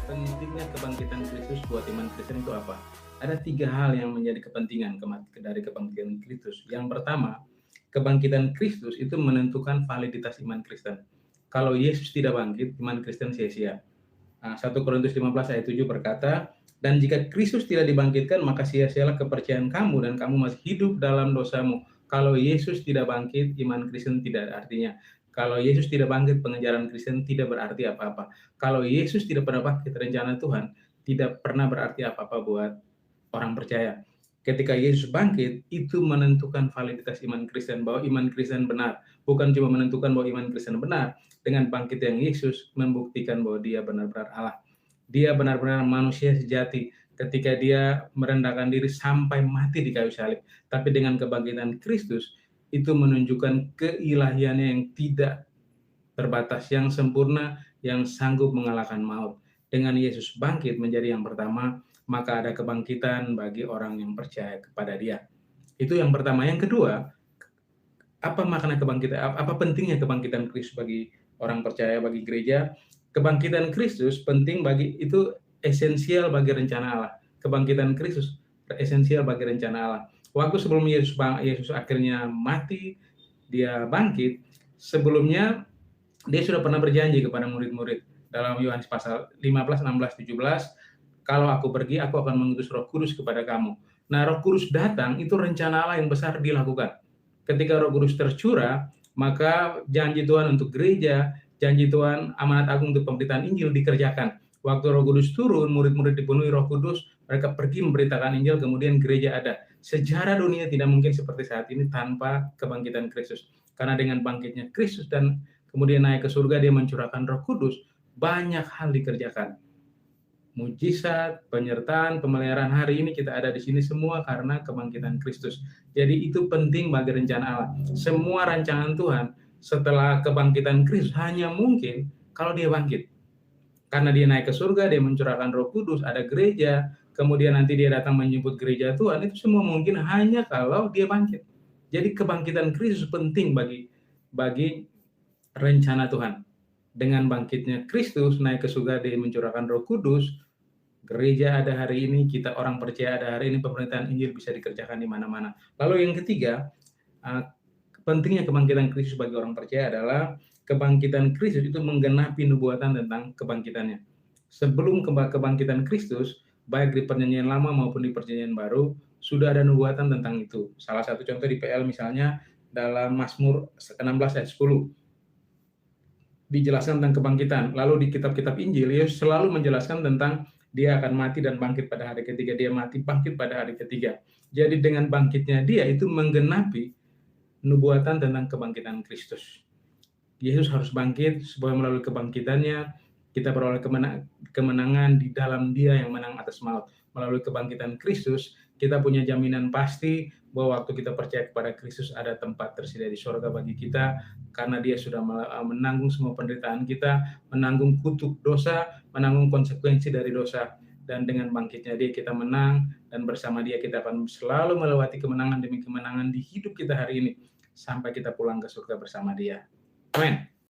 Pentingnya kebangkitan Kristus buat iman Kristen itu apa? Ada 3 hal yang menjadi kepentingan dari kebangkitan Kristus. Yang pertama, kebangkitan Kristus itu menentukan validitas iman Kristen. Kalau Yesus tidak bangkit, iman Kristen sia-sia. 1 Korintus 15 ayat 7 berkata, dan jika Kristus tidak dibangkitkan, maka sia-sialah kepercayaan kamu dan kamu masih hidup dalam dosamu. Kalau Yesus tidak bangkit, iman Kristen tidak ada artinya. Kalau Yesus tidak bangkit, pengejaran Kristen tidak berarti apa-apa. Kalau Yesus tidak pernah bangkit, rencana Tuhan tidak pernah berarti apa-apa buat orang percaya. Ketika Yesus bangkit, itu menentukan validitas iman Kristen, bahwa iman Kristen benar. Bukan cuma menentukan bahwa iman Kristen benar, dengan bangkit yang Yesus membuktikan bahwa dia benar-benar Allah. Dia benar-benar manusia sejati ketika dia merendahkan diri sampai mati di kayu salib. Tapi dengan kebangkitan Kristus, itu menunjukkan keilahiannya yang tidak terbatas, yang sempurna, yang sanggup mengalahkan maut. Dengan Yesus bangkit menjadi yang pertama, maka ada kebangkitan bagi orang yang percaya kepada dia. Itu yang pertama. Yang kedua, apa makna kebangkitan, apa pentingnya kebangkitan Kristus bagi orang percaya, bagi gereja? Kebangkitan Kristus penting bagi, itu esensial bagi rencana Allah. Kebangkitan Kristus esensial bagi rencana Allah. Waktu sebelum Yesus akhirnya mati, dia bangkit, sebelumnya dia sudah pernah berjanji kepada murid-murid dalam Yohanes pasal 15, 16, 17, kalau aku pergi, aku akan mengutus Roh Kudus kepada kamu. Nah, Roh Kudus datang, itu rencana Allah yang besar dilakukan. Ketika Roh Kudus tercurah, maka janji Tuhan untuk gereja, janji Tuhan amanat agung untuk pemberitaan Injil dikerjakan. Waktu Roh Kudus turun, murid-murid dipenuhi Roh Kudus, mereka pergi memberitakan Injil, kemudian gereja ada. Sejarah dunia tidak mungkin seperti saat ini tanpa kebangkitan Kristus. Karena dengan bangkitnya Kristus dan kemudian naik ke surga, dia mencurahkan Roh Kudus, banyak hal dikerjakan. Mujizat, penyertaan, pemeliharaan hari ini kita ada di sini semua karena kebangkitan Kristus. Jadi itu penting bagi rencana Allah. Semua rancangan Tuhan setelah kebangkitan Kristus hanya mungkin kalau dia bangkit. Karena dia naik ke surga, dia mencurahkan Roh Kudus, ada gereja, kemudian nanti dia datang menyebut gereja Tuhan, itu semua mungkin hanya kalau dia bangkit. Jadi kebangkitan Kristus penting bagi rencana Tuhan. Dengan bangkitnya Kristus naik ke surga, dia mencurahkan Roh Kudus, gereja ada hari ini, kita orang percaya ada hari ini, pemerintahan Injil bisa dikerjakan di mana-mana. Lalu yang ketiga, pentingnya kebangkitan Kristus bagi orang percaya adalah kebangkitan Kristus itu menggenapi nubuatan tentang kebangkitannya. Sebelum kebangkitan Kristus, baik di perjanjian lama maupun di perjanjian baru, sudah ada nubuatan tentang itu. Salah satu contoh di PL misalnya dalam Mazmur 16 ayat 10. Dijelaskan tentang kebangkitan. Lalu di kitab-kitab Injil, Yesus selalu menjelaskan tentang dia akan mati dan bangkit pada hari ketiga. Dia mati, bangkit pada hari ketiga. Jadi dengan bangkitnya dia itu menggenapi nubuatan tentang kebangkitan Kristus. Yesus harus bangkit supaya melalui kebangkitannya kita beroleh kemenangan di dalam dia yang menang atas maut. Melalui kebangkitan Kristus, kita punya jaminan pasti bahwa waktu kita percaya kepada Kristus ada tempat tersedia di surga bagi kita, karena dia sudah menanggung semua penderitaan kita, menanggung kutuk dosa, menanggung konsekuensi dari dosa. Dan dengan bangkitnya dia kita menang, dan bersama dia kita akan selalu melewati kemenangan demi kemenangan di hidup kita hari ini, sampai kita pulang ke surga bersama dia. Amin.